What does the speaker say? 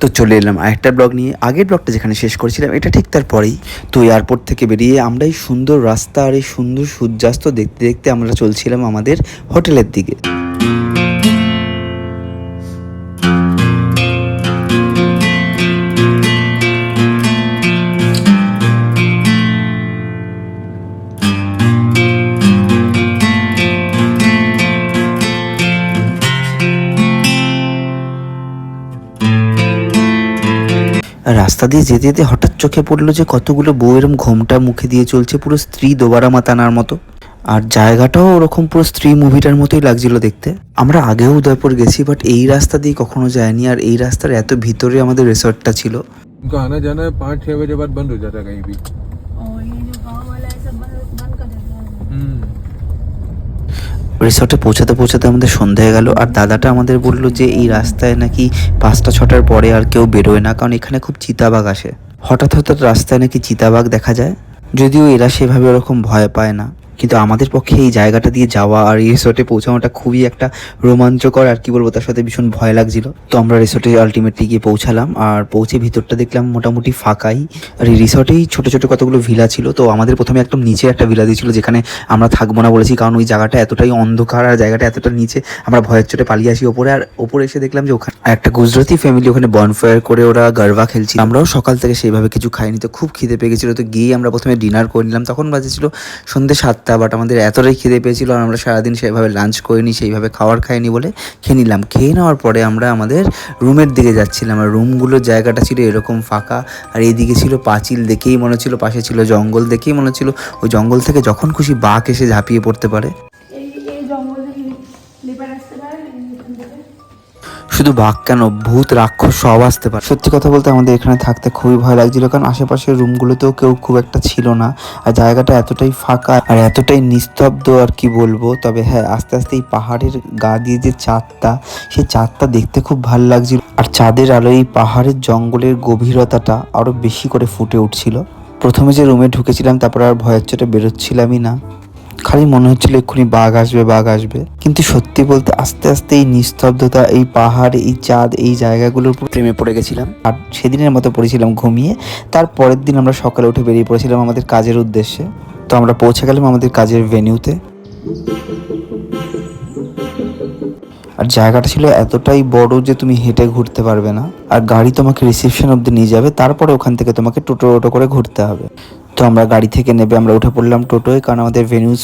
তো চলে এলাম আরেকটা ব্লগ নিয়ে। আগের ব্লগটা যেখানে শেষ করেছিলাম এটা ঠিক তার পরেই। তো এয়ারপোর্ট থেকে বেরিয়ে আমরা এই সুন্দর রাস্তা আর এই সুন্দর সূর্যাস্ত দেখতে দেখতে আমরা চলছিলাম আমাদের হোটেলের দিকে। রাস্তা দিয়ে যেতে যেতে হঠাৎ চোখে পড়লো যে কতগুলো বউ এরম ঘোমটা মুখে দিয়ে চলছে, পুরো স্ত্রী দোবারা মাতানার মতো। আর জায়গাটাও ওরকম পুরো স্ত্রী মুভিটার মতোই লাগছিল দেখতে। আমরা আগেও উদয়পুর গেছি, বাট এই রাস্তা দিয়ে কখনো যাইনি। আর এই রাস্তার এত ভিতরে আমাদের রিসর্টটা ছিল। उनका आना जाना 5-6 बजे बाद बंद हो जाता है कहीं भी। और ये जो गांव वाला है सब बंद कर देता है। রিসর্টে পৌঁছাতে পৌঁছাতে আমাদের সন্ধে হয়ে গেল। আর দাদাটা আমাদের বললো যে এই রাস্তায় নাকি 5টা-6টার পরে আর কেউ বেরোয় না, কারণ এখানে খুব চিতাবাঘ আসে। হঠাৎ হঠাৎ রাস্তায় নাকি চিতাবাঘ দেখা যায়, যদিও এরা সেভাবে ওরকম ভয় পায় না। কিন্তু আমাদের পক্ষে এই জায়গাটা দিয়ে যাওয়া আর এই রিসর্টে পৌঁছানোটা খুবই একটা রোমাঞ্চকর, আর কি বলবো, তার সাথে ভীষণ ভয় লাগছিল। তো আমরা রিসর্টে আলটিমেটলি গিয়ে পৌঁছালাম। আর পৌঁছে ভিতরটা দেখলাম মোটামুটি ফাঁকাই। আর এই রিসর্টেই ছোটো ছোটো কতগুলো ভিলা ছিল। তো আমাদের প্রথমে একদম নিচে একটা ভিলা দিয়েছিল, যেখানে আমরা থাকবো না বলেছি, কারণ ওই জায়গাটা এতটাই অন্ধকার আর জায়গাটা এতটা নিচে, আমরা ভয়ের চোটে পালিয়ে আসি ওপরে। আর ওপরে এসে দেখলাম যে ওখানে একটা গুজরাতি ফ্যামিলি ওখানে বনফায়ার করে ওরা গারবা খেলছিল। আমরাও সকাল থেকে সেইভাবে কিছু খাইনি, তো খুব খিদে পেয়ে গেছিলো। তো গিয়ে আমরা প্রথমে ডিনার করে নিলাম। তখন বাজেছিল সন্ধ্যে 7টা, বাট আমাদের এতটাই খিদে পেয়েছিল আর আমরা সারাদিন সেইভাবে লাঞ্চ করিনি, সেইভাবে খাবার খাইনি বলে খেয়ে নিলাম। খেয়ে নেওয়ার পরে আমরা আমাদের রুমের দিকে যাচ্ছিলাম। আর রুমগুলোর জায়গাটা ছিল এরকম ফাঁকা, আর এইদিকে ছিল পাঁচিল, দেখেই মনে হচ্ছিল পাশে ছিল জঙ্গল, দেখেই মনে হচ্ছিল ওই জঙ্গল থেকে যখন খুশি বাঘ এসে ঝাঁপিয়ে পড়তে পারে। এই জঙ্গল থেকে লিপার আসতে পারে এখান থেকে। শুধু বাঘ কেন, ভূত রাক্ষস সব আসতে পারে। সত্যি কথা বলতে আমাদের এখানে থাকতে খুবই ভয় লাগছিল, কারণ আশেপাশের রুমগুলোতেও কেউ খুব একটা ছিল না। আর জায়গাটা এতটাই ফাঁকা আর এতটাই নিস্তব্ধ, আর কি বলবো। তবে হ্যাঁ, আস্তে আস্তে এই পাহাড়ের গা দিয়ে যে চাঁদটা, সেই চাঁদটা দেখতে খুব ভালো লাগছিল। আর চাঁদের আলো এই পাহাড়ের জঙ্গলের গভীরতাটা আরো বেশি করে ফুটে উঠছিল। প্রথমে যে রুমে ঢুকেছিলাম, তারপর আর ভয়ের চোটে বেরোচ্ছিলামই না। খালি মনে হচ্ছিল এক্ষুনি বাঘ আসবে বাঘ আসবে। কিন্তু সত্যি বলতে আস্তে আস্তে এই নিস্তব্ধতা, এই পাহাড়, এই চাঁদ, এই জায়গাগুলোর উপর প্রেমে পড়ে গেছিলাম। আর সেদিনের মতো পড়েছিলাম ঘুমিয়ে। তার পরের দিন আমরা সকালে উঠে বেরিয়ে পড়েছিলাম আমাদের কাজের উদ্দেশ্যে। তো আমরা পৌঁছে গেলাম আমাদের কাজের ভেন্যুতে। আর জায়গাটা ছিল এতটাই বড় যে তুমি হেঁটে ঘুরতে পারবে না। আর গাড়ি তোমাকে রিসেপশন অব্দি নিয়ে যাবে, তারপরে ওখান থেকে তোমাকে টোটো করে ঘুরতে হবে। তো আমরা গাড়ি থেকে নেবে আমরা উঠে পড়লাম টোটোয়, কারণ আমাদের ভেন্যু